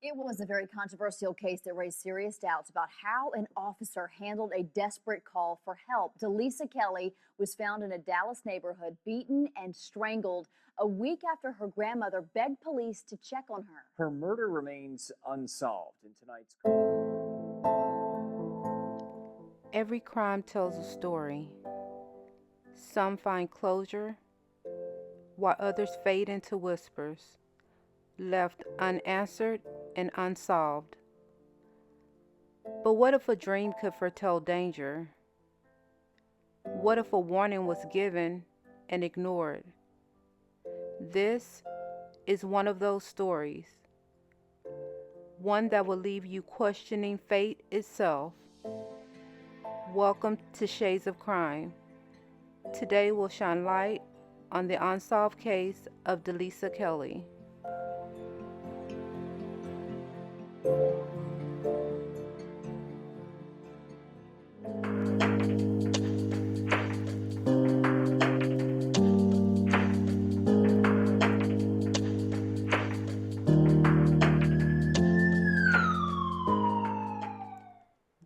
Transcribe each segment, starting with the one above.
It was a very controversial case that raised serious doubts about how an officer handled a desperate call for help. Delisa Kelly was found in a Dallas neighborhood, beaten and strangled a week after her grandmother begged police to check on her. Her murder remains unsolved in tonight's. Every crime tells a story. Some find closure, while others fade into whispers, left unanswered and unsolved. But what if a dream could foretell danger? What if a warning was given and ignored? This is one of those stories, one that will leave you questioning fate itself. Welcome to Shades of Crime. Today we'll shine light on the unsolved case of Delisa Kelly.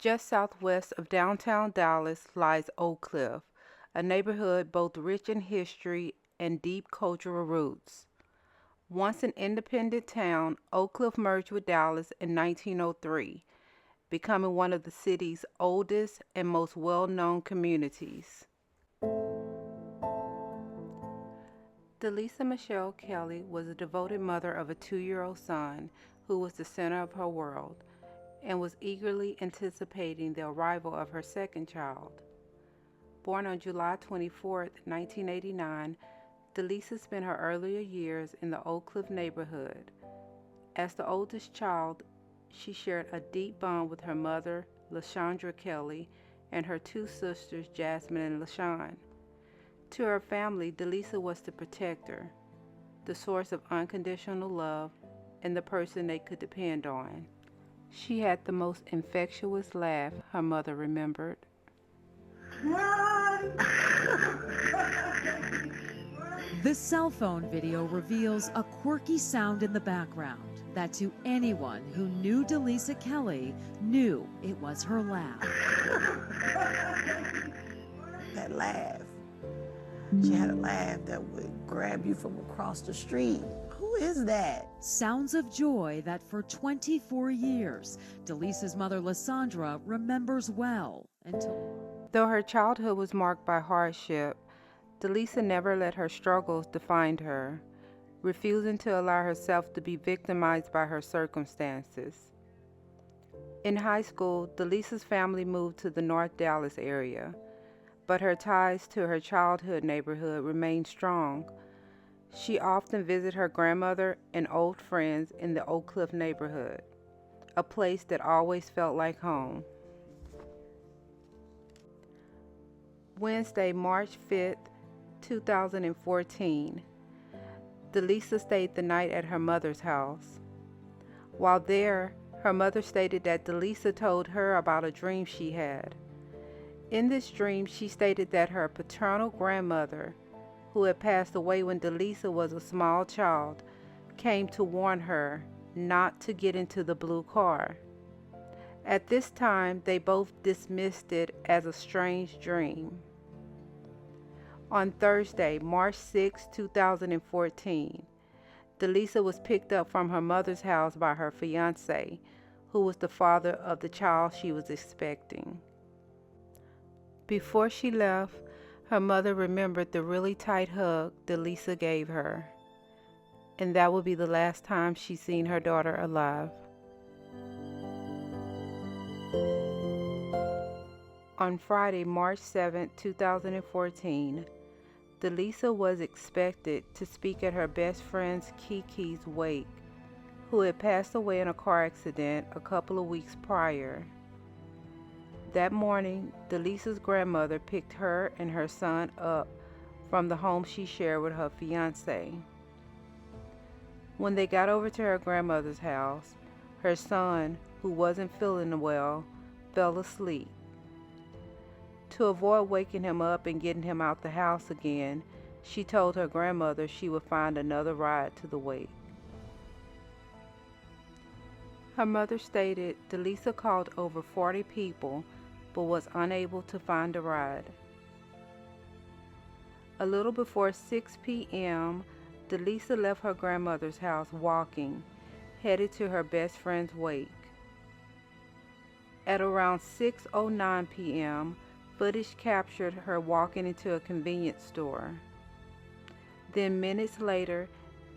Just southwest of downtown Dallas lies Oak Cliff, a neighborhood both rich in history and deep cultural roots. Once an independent town, Oak Cliff merged with Dallas in 1903, becoming one of the city's oldest and most well-known communities. Delisa Michelle Kelley was a devoted mother of a 2-year-old son who was the center of her world and was eagerly anticipating the arrival of her second child. Born on July 24, 1989, Delisa spent her earlier years in the Oak Cliff neighborhood. As the oldest child, she shared a deep bond with her mother, LaShondra Kelley, and her two sisters, Jasmine and LaShawn. To her family, Delisa was the protector, the source of unconditional love, and the person they could depend on. She had the most infectious laugh, her mother remembered. The cell phone video reveals a quirky sound in the background that to anyone who knew Delisa Kelly knew it was her laugh. That laugh. She had a laugh that would grab you from across the street. Who is that? Sounds of joy that for 24 years, Delisa's mother, Lysandra, remembers well until... Though her childhood was marked by hardship, Delisa never let her struggles define her, refusing to allow herself to be victimized by her circumstances. In high school, Delisa's family moved to the North Dallas area, but her ties to her childhood neighborhood remained strong. She often visited her grandmother and old friends in the Oak Cliff neighborhood, a place that always felt like home. Wednesday, March 5th, 2014, Delisa stayed the night at her mother's house. While there, her mother stated that Delisa told her about a dream she had. In this dream, she stated that her paternal grandmother, who had passed away when Delisa was a small child, came to warn her not to get into the blue car. At this time, they both dismissed it as a strange dream. On Thursday, March 6, 2014, Delisa was picked up from her mother's house by her fiancé, who was the father of the child she was expecting. Before she left, her mother remembered the really tight hug Delisa gave her, and that would be the last time she'd seen her daughter alive. On Friday, March 7, 2014, Delisa was expected to speak at her best friend's Kiki's wake, who had passed away in a car accident a couple of weeks prior. That morning, Delisa's grandmother picked her and her son up from the home she shared with her fiancé. When they got over to her grandmother's house, her son, who wasn't feeling well, fell asleep. To avoid waking him up and getting him out the house again, she told her grandmother she would find another ride to the wake. Her mother stated Delisa called over 40 people but was unable to find a ride. A little before 6 p.m., Delisa left her grandmother's house walking, headed to her best friend's wake. At around 6:09 p.m., footage captured her walking into a convenience store. Then minutes later,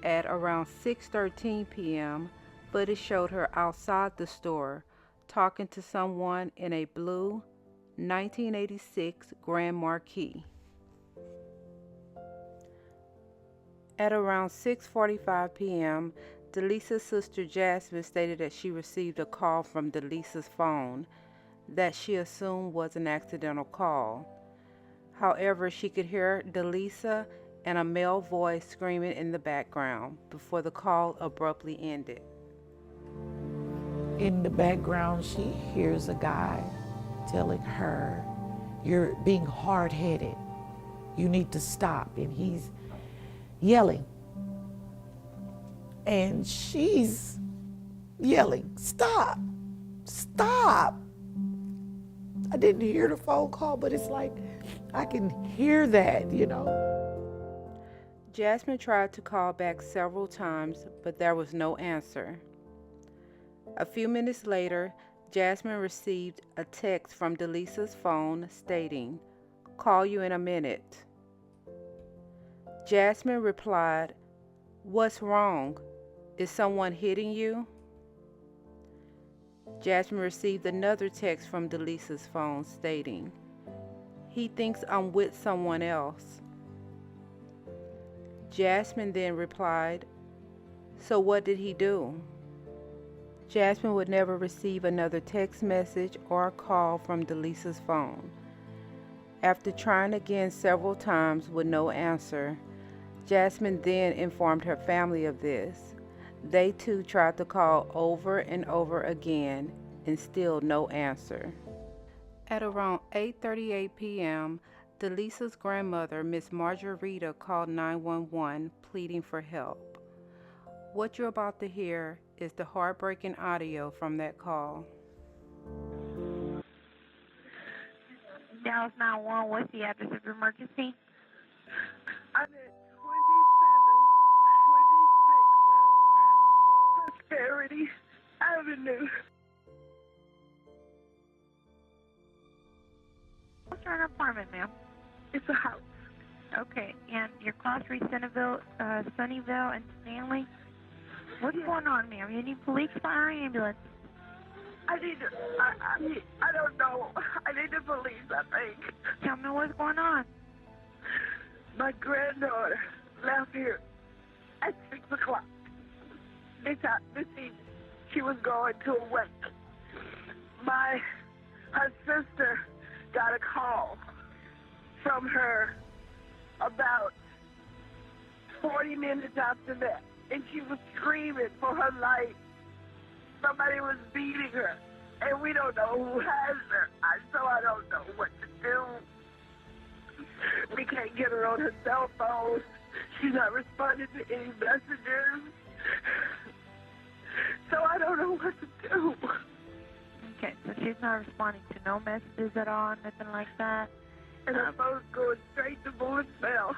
at around 6:13 p.m., footage showed her outside the store talking to someone in a blue 1986 Grand Marquis. At around 6:45 p.m., Delisa's sister Jasmine stated that she received a call from Delisa's phone that she assumed was an accidental call. However, she could hear Delisa and a male voice screaming in the background before the call abruptly ended. In the background, she hears a guy telling her, "You're being hard-headed. You need to stop." And he's yelling. And she's yelling, "Stop, stop." I didn't hear the phone call, but it's like I can hear that, you know. Jasmine tried to call back several times, but there was no answer. A few minutes later, Jasmine received a text from Delisa's phone stating, "Call you in a minute." Jasmine replied, "What's wrong? Is someone hitting you?" Jasmine received another text from Delisa's phone stating, "He thinks I'm with someone else." Jasmine then replied, "So what did he do?" Jasmine would never receive another text message or a call from Delisa's phone. After trying again several times with no answer, Jasmine then informed her family of this. They too tried to call over and over again and still no answer. At around 8:38 p.m., Delisa's grandmother, Miss Margarita, called 911 pleading for help. What you're about to hear is the heartbreaking audio from that call. Dallas 911, what's the address of your emergency? I'm at 2726 Prosperity Avenue. What's your apartment, ma'am? It's a house. Okay, and your class 3 Sunnyvale and Stanley? What's going on, ma'am? You need police, fire, or ambulance? I don't know. I need the police, I think. Tell me what's going on. My granddaughter left here at 6 o'clock this evening. She was going to a wake. Her sister got a call from her about 40 minutes after that, and she was screaming for her life. Somebody was beating her, and we don't know who has her, so I don't know what to do. We can't get her on her cell phone. She's not responding to any messages, so I don't know what to do. Okay, so she's not responding to no messages at all, nothing like that? And her phone's going straight to voicemail.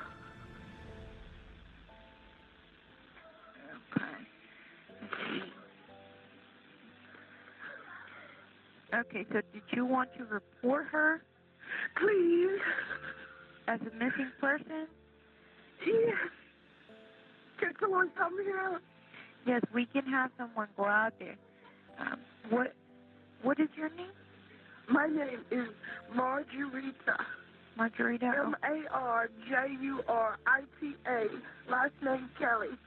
Okay. Let's see. Okay, so did you want to report her Please. as a missing person? Yes. Can someone come here? Yes, we can have someone go out there. What is your name? My name is Margarita. Margarita? Marjurita. Last name Kelley.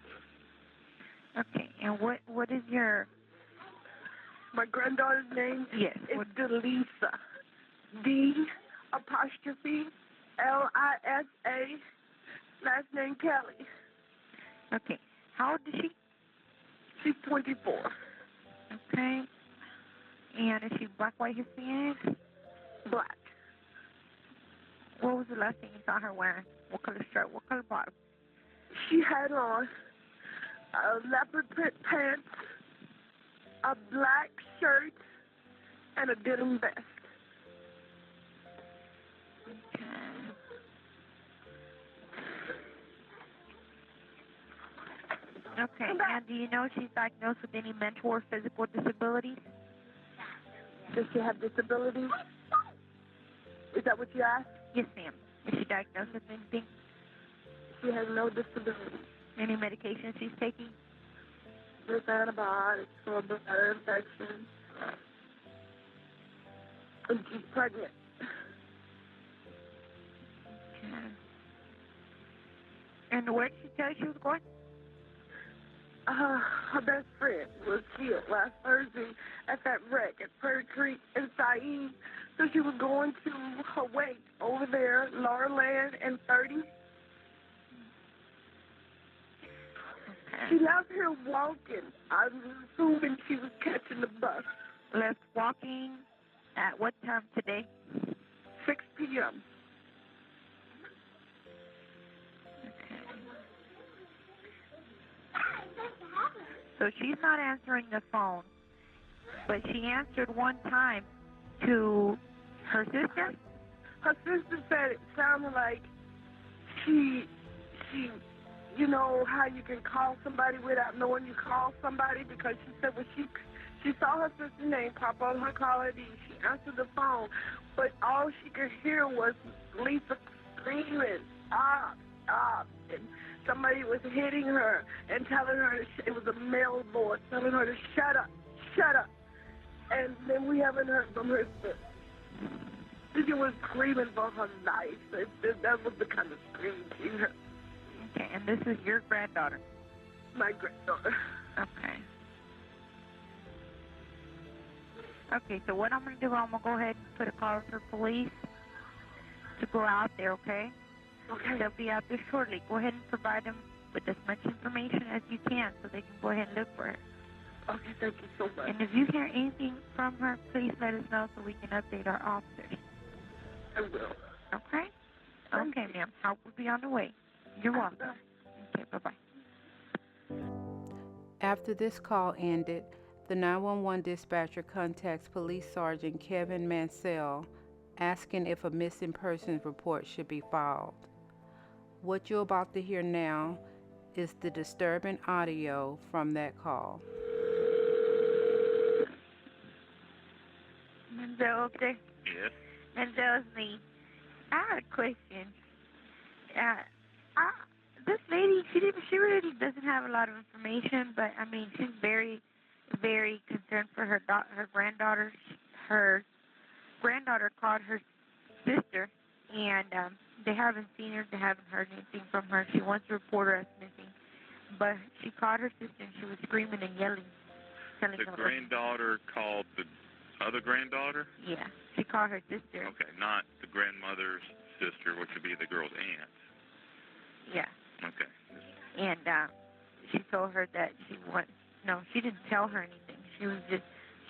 Okay, and what is your... My granddaughter's name Yes. is Delisa. D''Lisa. Last name Kelley. Okay, how old is she? She's 24. Okay. And is she black, white, Hispanic? Black. What was the last thing you saw her wearing? What color shirt? What color bottom? She had on leopard print pants, a black shirt, and a denim vest. Okay, and do you know if she's diagnosed with any mental or physical disabilities? Does she have disabilities? Is that what you asked? Yes, ma'am. Is she diagnosed with anything? She has no disabilities. Any medication she's taking? There's antibiotics for a bladder infection. And she's pregnant. Okay. And where did she tell you she was going? Her best friend was killed last Thursday at that wreck at Prairie Creek in Said. So she was going to her wake over there, Laura Land and 30. Okay. She left here walking. I'm assuming she was catching the bus. Left walking at what time today? 6 p.m. So she's not answering the phone, but she answered one time to her sister. Her sister said it sounded like she, you know how you can call somebody without knowing you call somebody, because she said when she saw her sister's name pop on her caller ID, she answered the phone, but all she could hear was Lisa screaming, "Stop, stop," and somebody was hitting her and telling her, it was a male voice, telling her to shut up, shut up. And then we haven't heard from her since. She was screaming for her life. That was the kind of scream she heard. Okay, and this is your granddaughter? My granddaughter. Okay. Okay, so what I'm going to do, I'm going to go ahead and put a call for police to go out there, okay? Okay. They'll be out there shortly. Go ahead and provide them with as much information as you can so they can go ahead and look for her. Okay, thank you so much. And if you hear anything from her, please let us know so we can update our officers. I will. Okay? Okay, ma'am. Help will be on the way. You're welcome. Okay, bye-bye. After this call ended, the 911 dispatcher contacts Police Sergeant Kevin Mansell, asking if a missing persons report should be filed. What you're about to hear now is the disturbing audio from that call. Menzel, okay? Yes. Menzel's me. I have a question. This lady, she really doesn't have a lot of information, but I mean, she's very, very concerned for her granddaughter. Her granddaughter called her sister, and they haven't seen her. They haven't heard anything from her. She wants to report her as missing, but she called her sister, and she was screaming and yelling. The granddaughter called the other granddaughter? Yeah, she called her sister. Okay, not the grandmother's sister, which would be the girl's aunt. Yeah. Okay. And she told her that she didn't tell her anything.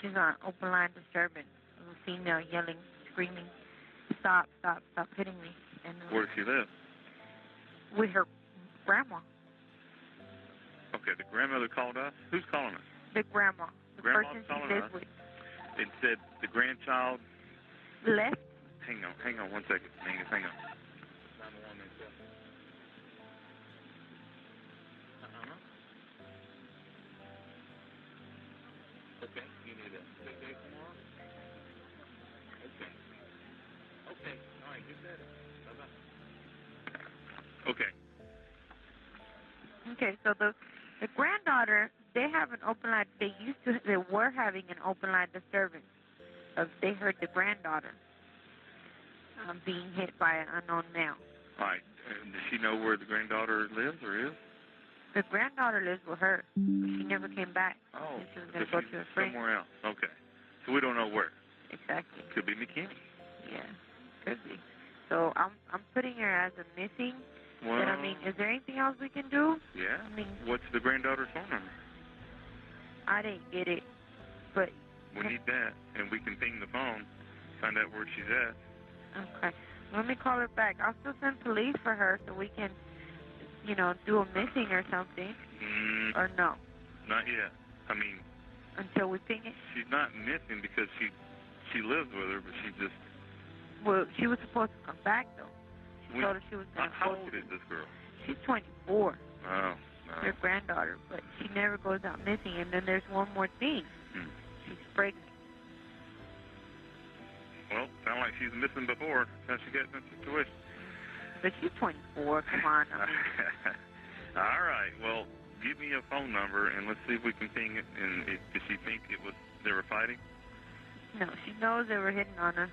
She's on open line disturbance. A female yelling, screaming, "Stop, stop, stop hitting me." And Where does she live? with her grandma. Okay, the grandmother called us? Who's calling us? The grandma. The Grandma's person calling she lives us? with. It said the grandchild. Left. Hang on 1 second. Hang on. Okay, you need a sick day tomorrow? Okay, all right, get that. Bye-bye. Okay. Okay, so the granddaughter, they have an open line. They were having an open line disturbance. They heard the granddaughter being hit by an unknown male. All right. Does she know where the granddaughter lives or is? The granddaughter lives with her. She never came back. Oh, She was going to go to a friend. somewhere else. Okay. So we don't know where. Exactly. Could be McKinney. Yeah, could be. So I'm putting her as a missing. Well, But I mean, is there anything else we can do? yeah. I mean, What's the granddaughter's phone number? I didn't get it, but We need that, and we can ping the phone, find out where she's at. okay. Let me call her back. I'll still send police for her so we can, do a missing or something. Or no? Not yet. I mean, until we ping it? She's not missing because she lives with her, but she just... Well, she was supposed to come back, though. She told her she was going to How old is this girl? She's 24. Oh, no. Her granddaughter, but she never goes out missing. And then there's one more thing. She's pregnant. Well, sounds like she's missing before. How she got in that situation? But she's 24. Come on. I mean, all right. Well, give me a phone number and let's see if we can ping it. And does she think they were fighting? no, she knows they were hitting on her.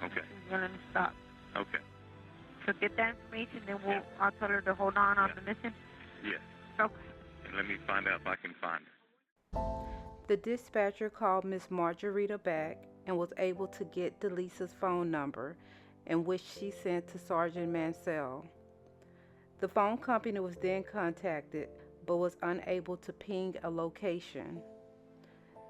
Okay. She's willing to stop. Okay. So get that information, then I'll tell her to hold on the missing. Yes. Okay. And let me find out if I can find her. The dispatcher called Miss Margarita back and was able to get Delisa's phone number, and which she sent to Sergeant Mansell. The phone company was then contacted, but was unable to ping a location.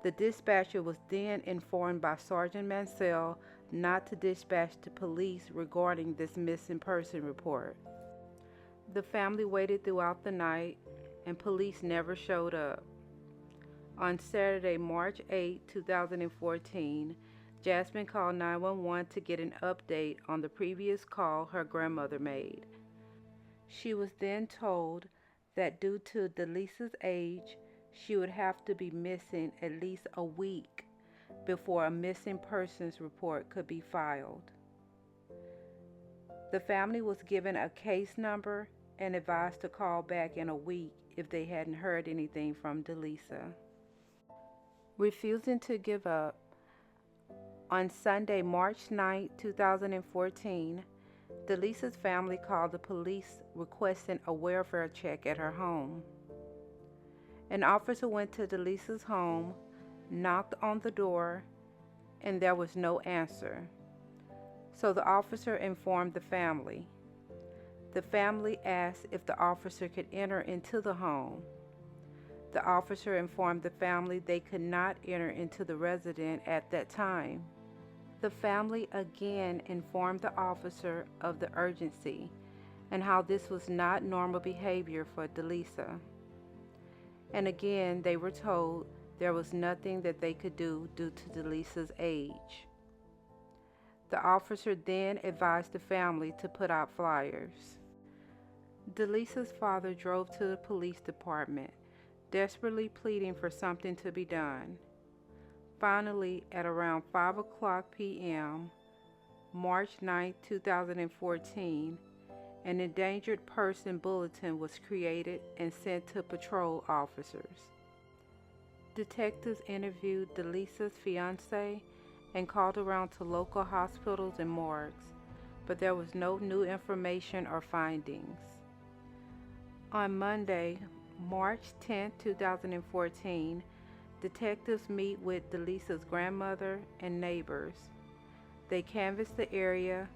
The dispatcher was then informed by Sergeant Mansell not to dispatch the police regarding this missing person report. The family waited throughout the night, and police never showed up. On Saturday, March 8, 2014, Jasmine called 911 to get an update on the previous call her grandmother made. She was then told that due to Delisa's age, she would have to be missing at least a week before a missing persons report could be filed. The family was given a case number and advised to call back in a week if they hadn't heard anything from Delisa. Refusing to give up, on Sunday, March 9, 2014, Delisa's family called the police requesting a welfare check at her home. An officer went to Delisa's home, knocked on the door, and there was no answer. So the officer informed the family. The family asked if the officer could enter into the home. The officer informed the family they could not enter into the residence at that time. The family again informed the officer of the urgency and how this was not normal behavior for Delisa. And again, they were told there was nothing that they could do due to Delisa's age. The officer then advised the family to put out flyers. Delisa's father drove to the police department, desperately pleading for something to be done. Finally, at around 5:00 p.m., March 9, 2014, an endangered person bulletin was created and sent to patrol officers. Detectives interviewed Delisa's fiancé and called around to local hospitals and morgues, but there was no new information or findings. On Monday, March 10, 2014, detectives meet with Delisa's grandmother and neighbors. They canvassed the area,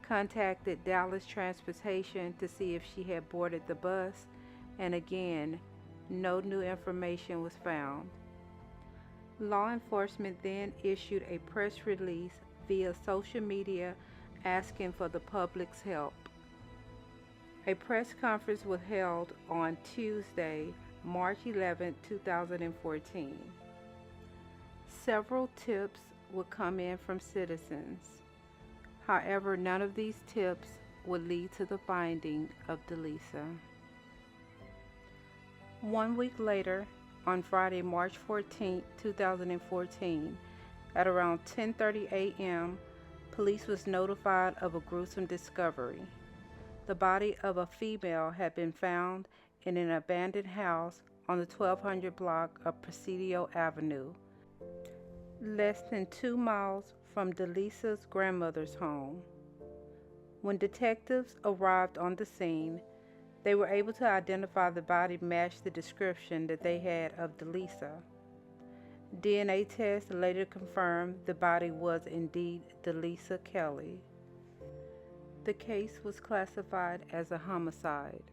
contacted Dallas Transportation to see if she had boarded the bus, and again, no new information was found. Law enforcement then issued a press release via social media asking for the public's help. A press conference was held on Tuesday, March 11, 2014. Several tips would come in from citizens. However, none of these tips would lead to the finding of Delisa. 1 week later, on Friday, March 14, 2014, at around 10:30 a.m., police was notified of a gruesome discovery. The body of a female had been found in an abandoned house on the 1200 block of Presidio Avenue, less than 2 miles from Delisa's grandmother's home. When detectives arrived on the scene, they were able to identify the body matched the description that they had of Delisa. DNA tests later confirmed the body was indeed Delisa Kelly. The case was classified as a homicide.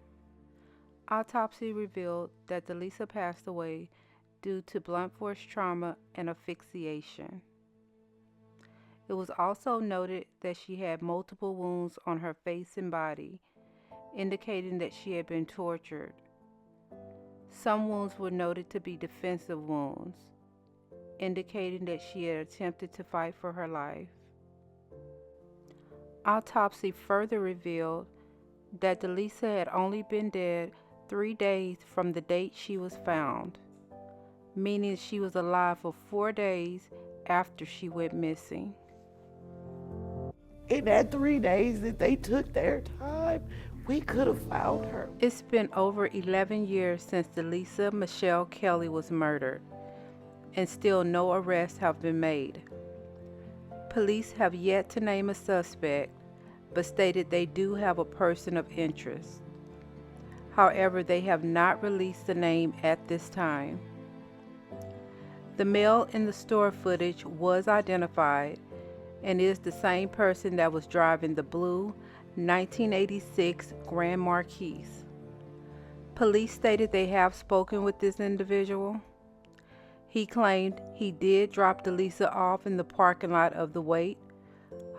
Autopsy revealed that Delisa passed away due to blunt force trauma and asphyxiation. It was also noted that she had multiple wounds on her face and body, indicating that she had been tortured. Some wounds were noted to be defensive wounds. indicating that she had attempted to fight for her life. Autopsy further revealed that Delisa had only been dead 3 days from the date she was found, meaning she was alive for 4 days after she went missing. In that 3 days that they took their time, we could have found her. It's been over 11 years since Delisa Michelle Kelley was murdered, and still no arrests have been made. Police have yet to name a suspect, but stated they do have a person of interest. However, they have not released the name at this time. The male in the store footage was identified and is the same person that was driving the blue 1986 Grand Marquis. Police stated they have spoken with this individual. He claimed he did drop Delisa off in the parking lot of the wake.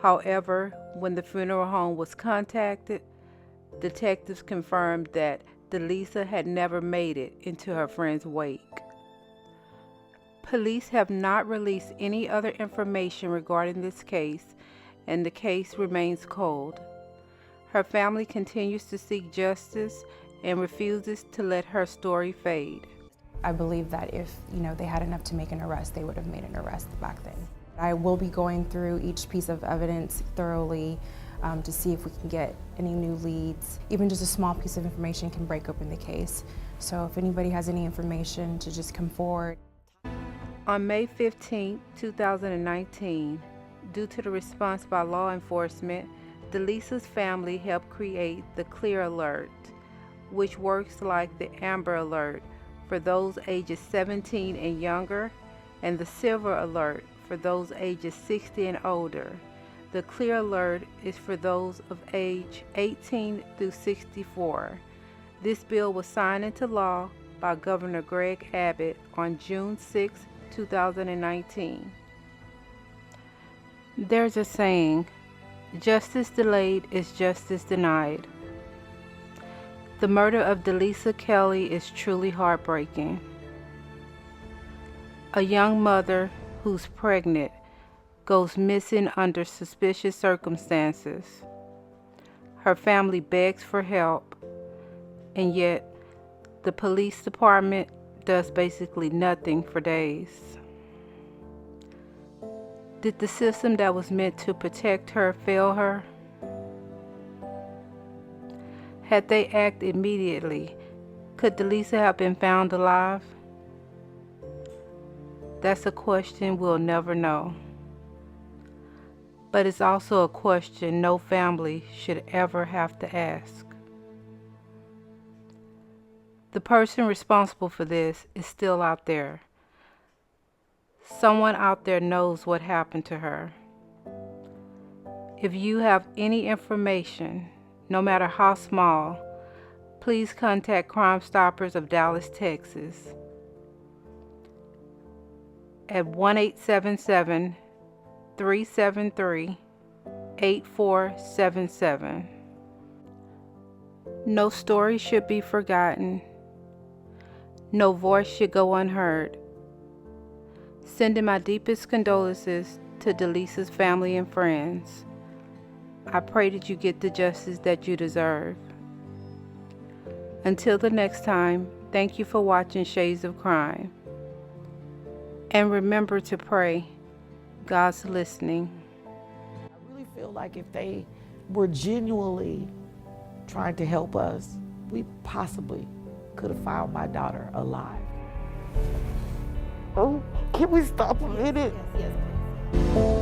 However, when the funeral home was contacted, detectives confirmed that Delisa had never made it into her friend's wake. Police have not released any other information regarding this case, and the case remains cold. Her family continues to seek justice and refuses to let her story fade. I believe that if they had enough to make an arrest, they would have made an arrest back then. I will be going through each piece of evidence thoroughly to see if we can get any new leads. Even just a small piece of information can break open the case. So if anybody has any information, to just come forward. On May 15, 2019, due to the response by law enforcement, Delisa's family helped create the Clear Alert, which works like the Amber Alert for those ages 17 and younger, and the Silver Alert for those ages 60 and older. The Clear Alert is for those of age 18 through 64. This bill was signed into law by Governor Greg Abbott on June 6, 2019. There's a saying, justice delayed is justice denied. The murder of Delisa Kelly is truly heartbreaking. A young mother who's pregnant goes missing under suspicious circumstances. Her family begs for help, and yet the police department does basically nothing for days. Did the system that was meant to protect her fail her? Had they acted immediately, could Delisa have been found alive? That's a question we'll never know. But it's also a question no family should ever have to ask. The person responsible for this is still out there. Someone out there knows what happened to her. If you have any information, no matter how small, please contact Crime Stoppers of Dallas, Texas at 1-877-373-8477. No story should be forgotten. No voice should go unheard. Sending my deepest condolences to Delisa's family and friends. I pray that you get the justice that you deserve. Until the next time, thank you for watching Shades of Crime. And remember to pray. God's listening. I really feel like if they were genuinely trying to help us, we possibly could have found my daughter alive. Oh, can we stop a minute? Yes, please.